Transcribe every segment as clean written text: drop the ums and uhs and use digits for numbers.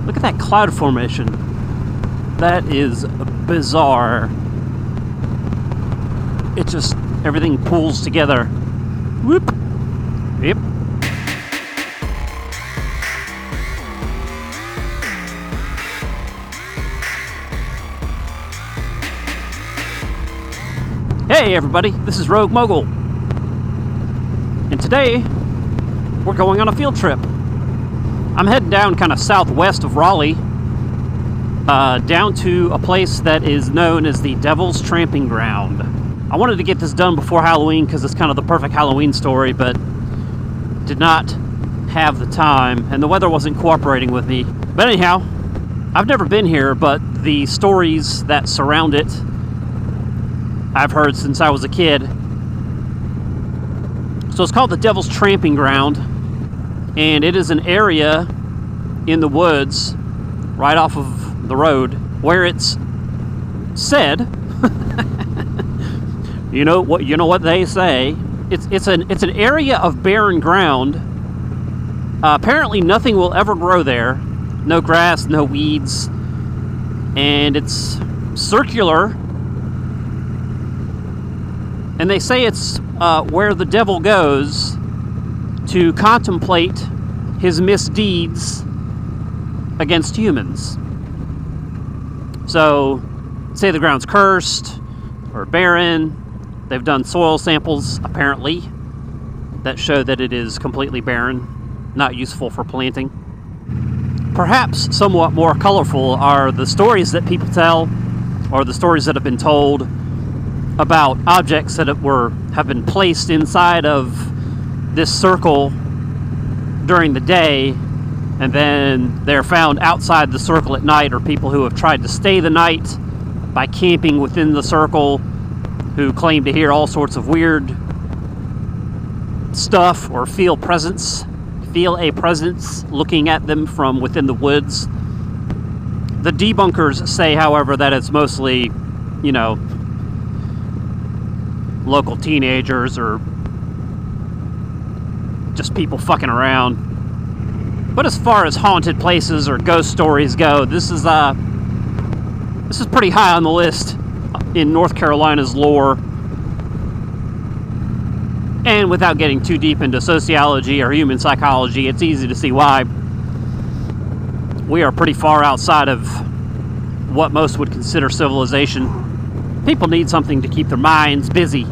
Look at that cloud formation. That is bizarre. It just, everything pulls together. Whoop. Yep. Hey everybody, this is RogueMogul. And today, we're going on a field trip. I'm heading down kind of southwest of Raleigh, down to a place that is known as the Devil's Tramping Ground. I wanted to get this done before Halloween because it's kind of the perfect Halloween story, but did not have the time, and the weather wasn't cooperating with me. But anyhow, I've never been here, but the stories that surround it I've heard since I was a kid. So it's called the Devil's Tramping Ground, and it is an area in the woods right off of the road where it's said you know what they say, it's an area of barren ground. Apparently nothing will ever grow there, no grass, no weeds, and it's circular. And they say it's where the devil goes to contemplate his misdeeds against humans. So, say the ground's cursed or barren. They've done soil samples, apparently, that show that it is completely barren, not useful for planting. Perhaps somewhat more colorful are the stories that people tell, or the stories that have been told about objects that have been placed inside of this circle during the day, and then they're found outside the circle at night, or people who have tried to stay the night by camping within the circle, who claim to hear all sorts of weird stuff or feel a presence looking at them from within the woods. The debunkers say, however, that it's mostly, local teenagers or just people fucking around. But as far as haunted places or ghost stories go, this is pretty high on the list in North Carolina's lore. And without getting too deep into sociology or human psychology, it's easy to see why. We are pretty far outside of what most would consider civilization. People need something to keep their minds busy.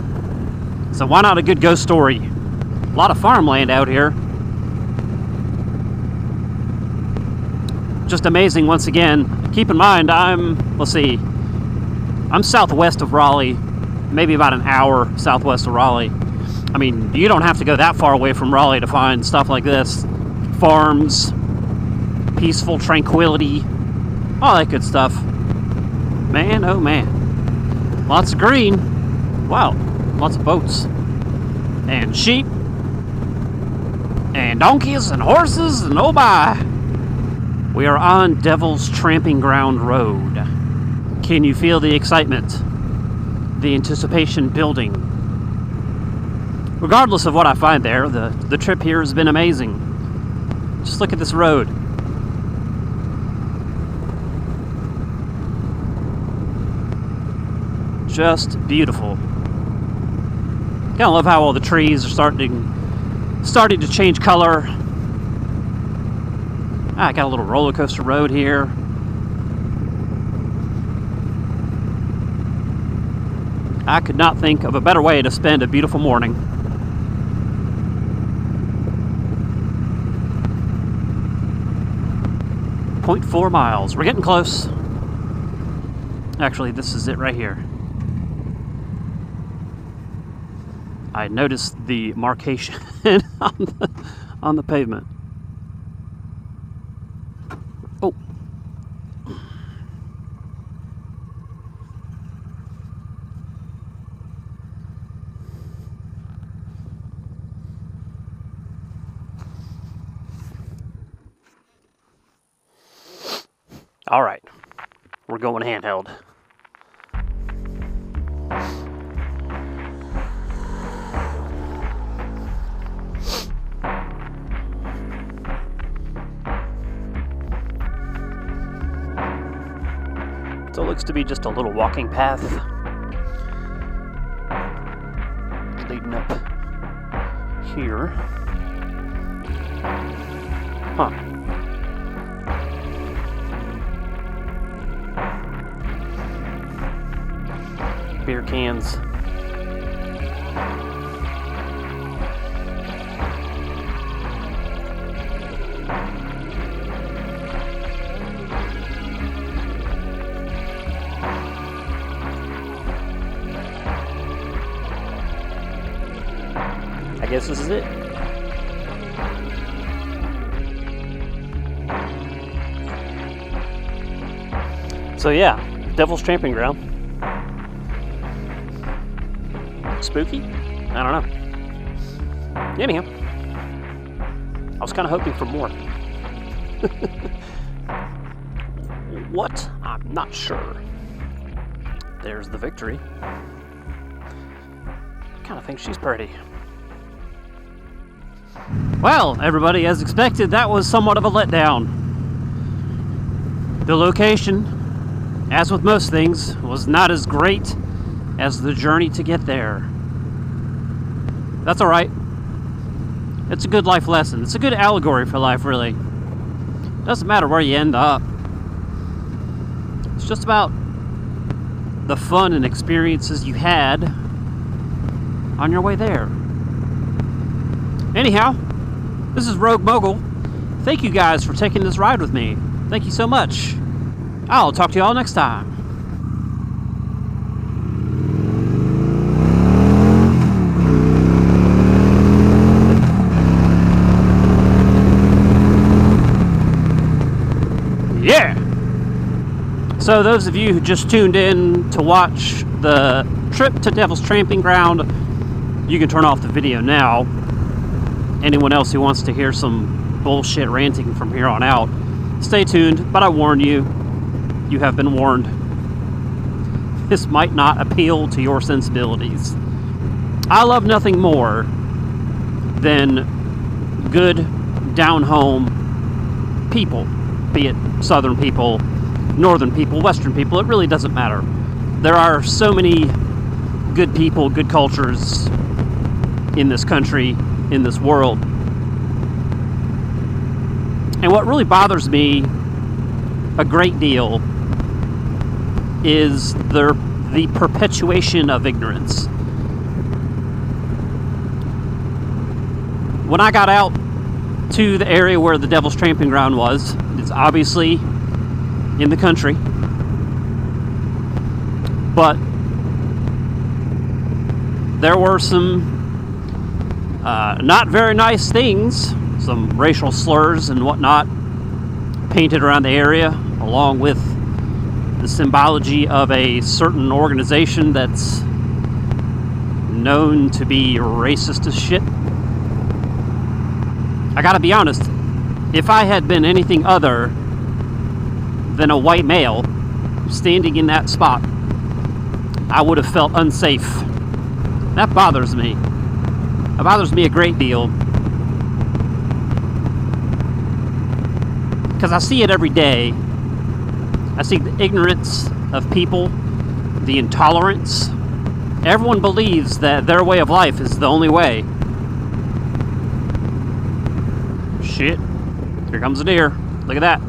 So why not a good ghost story? A lot of farmland out here. Just amazing once again. Keep in mind, I'm southwest of Raleigh, maybe about an hour southwest of Raleigh. I mean, you don't have to go that far away from Raleigh to find stuff like this. Farms, peaceful tranquility, all that good stuff. Man, oh man. Lots of green. Wow, lots of boats. And sheep. And donkeys and horses and oh my. We are on Devil's Tramping Ground Road. Can you feel the excitement? The anticipation building. Regardless of what I find there, the trip here has been amazing. Just look at this road. Just beautiful. Kinda love how all the trees are starting to change color. I got a little roller coaster road here. I could not think of a better way to spend a beautiful morning. 0.4 miles. We're getting close. Actually, this is it right here. I noticed the marcation on the pavement. Oh. All right. We're going handheld. So it looks to be just a little walking path leading up here. Huh. Beer cans. I guess this is it. So yeah, Devil's Tramping Ground. Spooky? I don't know. Anyhow, I was kind of hoping for more. What? I'm not sure. There's the Victory. Kind of think she's pretty. Well, everybody, as expected, that was somewhat of a letdown. The location, as with most things, was not as great as the journey to get there. That's alright. It's a good life lesson. It's a good allegory for life, really. Doesn't matter where you end up. It's just about the fun and experiences you had on your way there. Anyhow, this is RogueMogul. Thank you guys for taking this ride with me. Thank you so much. I'll talk to you all next time. Yeah! So those of you who just tuned in to watch the trip to Devil's Tramping Ground, you can turn off the video now. Anyone else who wants to hear some bullshit ranting from here on out, stay tuned, but I warn you, you have been warned. This might not appeal to your sensibilities. I love nothing more than good, down-home people, be it southern people, northern people, western people, it really doesn't matter. There are so many good people, good cultures in this country, in this world. And what really bothers me a great deal is the perpetuation of ignorance. When I got out to the area where the Devil's Tramping Ground was, it's obviously in the country, but there were some not very nice things, some racial slurs and whatnot painted around the area, along with the symbology of a certain organization that's known to be racist as shit. I gotta be honest, if I had been anything other than a white male standing in that spot, I would have felt unsafe. That bothers me. It bothers me a great deal. Because I see it every day. I see the ignorance of people, the intolerance. Everyone believes that their way of life is the only way. Shit. Here comes a deer. Look at that.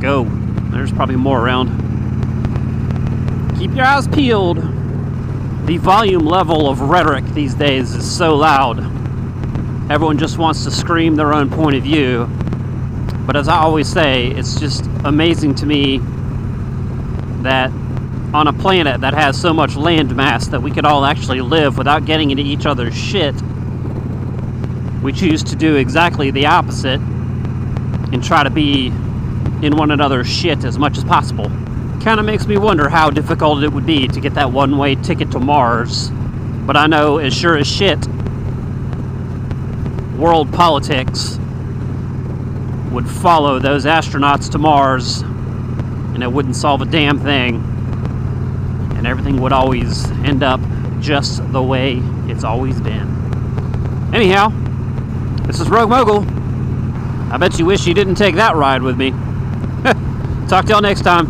Go. There's probably more around. Keep your eyes peeled. The volume level of rhetoric these days is so loud. Everyone just wants to scream their own point of view. But as I always say, it's just amazing to me that on a planet that has so much land mass that we could all actually live without getting into each other's shit, we choose to do exactly the opposite and try to be in one another's shit as much as possible. Kind of makes me wonder how difficult it would be to get that one-way ticket to Mars. But I know as sure as shit, world politics would follow those astronauts to Mars, and it wouldn't solve a damn thing, and everything would always end up just the way it's always been. Anyhow, this is RogueMogul. I bet you wish you didn't take that ride with me. Talk to y'all next time.